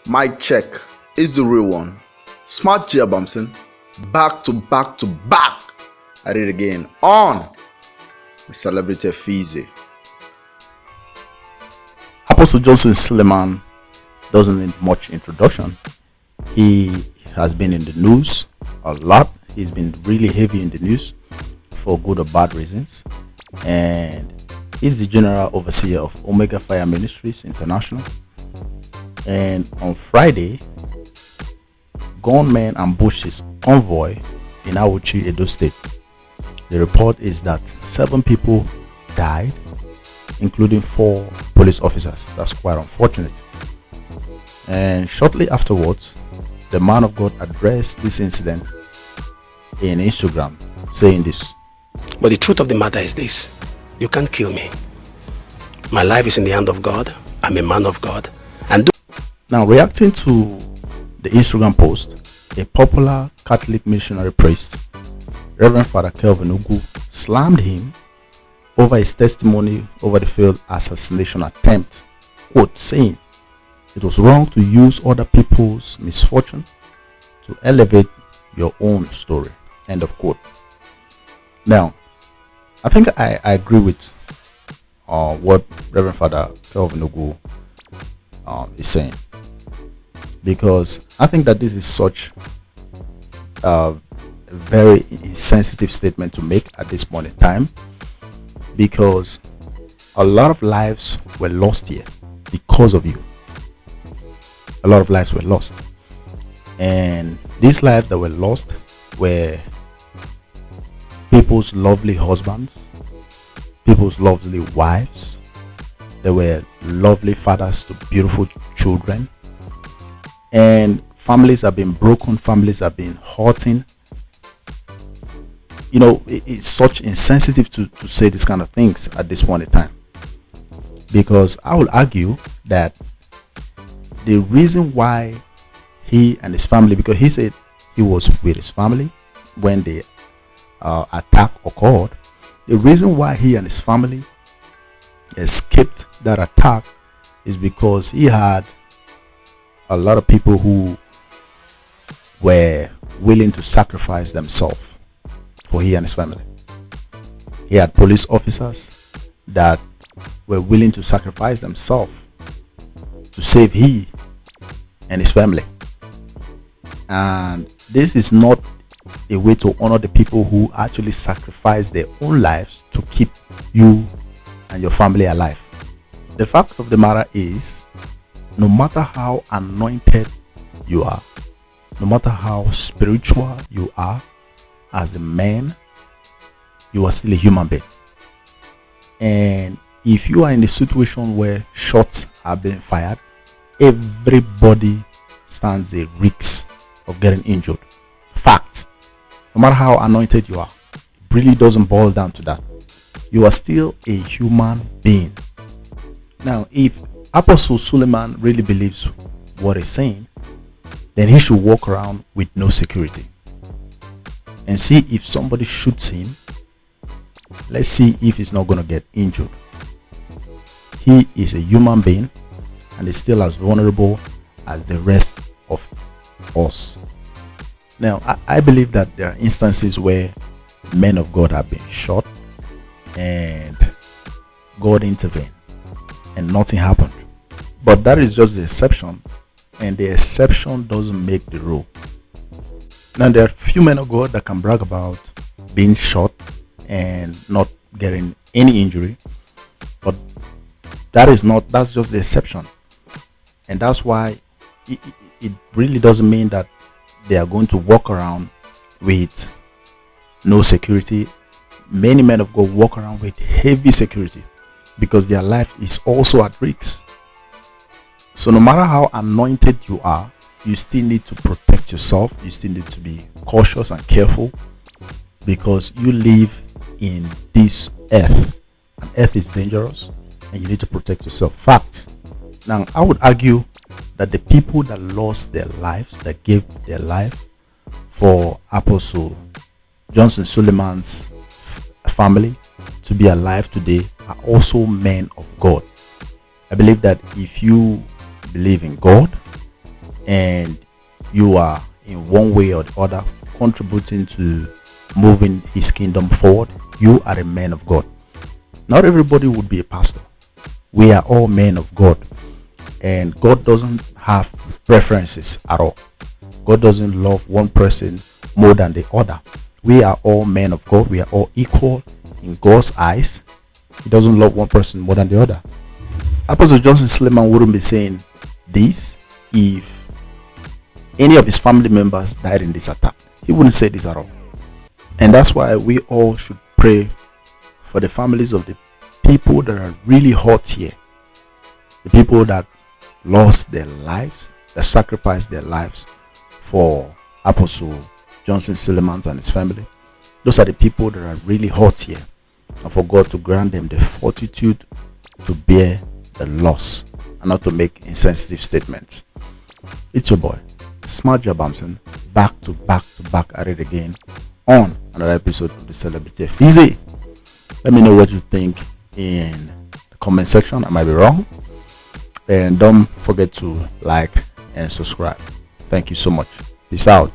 Mic check is the real one. Smart J Bamson, back to back. I did it again on the Celebrity Fizi. Apostle Johnson Suleman doesn't need much introduction. He has been in the news a lot. He's been really heavy in the news for good or bad reasons. And he's the general overseer of Omega Fire Ministries International. And on Friday, gunmen ambushed his convoy in Awuchi, Edo State. The report is that 7 people died, including 4 police officers. That's quite unfortunate. And shortly afterwards, the man of God addressed this incident in Instagram, saying this. But the truth of the matter is this: you can't kill me. My life is in the hand of God. I'm a man of God. And now, reacting to the Instagram post, a popular Catholic missionary priest, Reverend Father Kelvin Ugwu, slammed him over his testimony over the failed assassination attempt, quote, saying it was wrong to use other people's misfortune to elevate your own story, end of quote. Now, I think I agree with what Reverend Father Kelvin Ugwu is saying, because I think that this is such a very sensitive statement to make at this point in time, because a lot of lives were lost here because of you. A lot of lives were lost, and these lives that were lost were people's lovely husbands, people's lovely wives. They were lovely fathers to beautiful children, and families have been broken, families have been hurting. You know, it's such insensitive to say these kind of things at this point in time, because I will argue that the reason why he and his family, because he said he was with his family when the attack occurred, the reason why he and his family escaped that attack is because he had a lot of people who were willing to sacrifice themselves for he and his family. He had police officers that were willing to sacrifice themselves to save he and his family. And this is not a way to honor the people who actually sacrifice their own lives to keep you and your family alive. The fact of the matter is, no matter how anointed you are, no matter how spiritual you are as a man, you are still a human being. And if you are in a situation where shots are being fired, everybody stands a risk of getting injured. Fact. No matter how anointed you are, it really doesn't boil down to that. You are still a human being. Now, if Apostle Suleman really believes what he's saying, then he should walk around with no security and see if somebody shoots him. Let's see if he's not going to get injured. He is a human being and is still as vulnerable as the rest of us. Now, I believe that there are instances where men of God have been shot and God intervened and nothing happened. But that is just the exception, and the exception doesn't make the rule. Now, there are few men of God that can brag about being shot and not getting any injury, but that's just the exception. And that's why it really doesn't mean that they are going to walk around with no security. Many men of God walk around with heavy security because their life is also at risk. So no matter how anointed you are, you still need to protect yourself. You still need to be cautious and careful, because you live in this earth, and earth is dangerous, and you need to protect yourself. Facts. Now, I would argue that the people that lost their lives, that gave their life for Apostle Johnson Suleman's family to be alive today, are also men of God. I believe that if you believe in God and you are in one way or the other contributing to moving his kingdom forward, you are a man of God. Not everybody would be a pastor. We are all men of God, and God doesn't have preferences at all. God doesn't love one person more than the other. We are all men of God. We are all equal in God's eyes. He doesn't love one person more than the other. Apostle Johnson Suleman wouldn't be saying this if any of his family members died in this attack. He wouldn't say this at all. And that's why we all should pray for the families of the people that are really hurt here. The people that lost their lives, that sacrificed their lives for Apostle Johnson Suleman and his family. Those are the people that are really hurt here. And for God to grant them the fortitude to bear the loss and not to make insensitive statements. It's your boy, Smart Jabamson, back to back at it again on another episode of the Celebrity Easy. Let me know what you think in the comment section. I might be wrong. And don't forget to like and subscribe. Thank you so much. Peace out.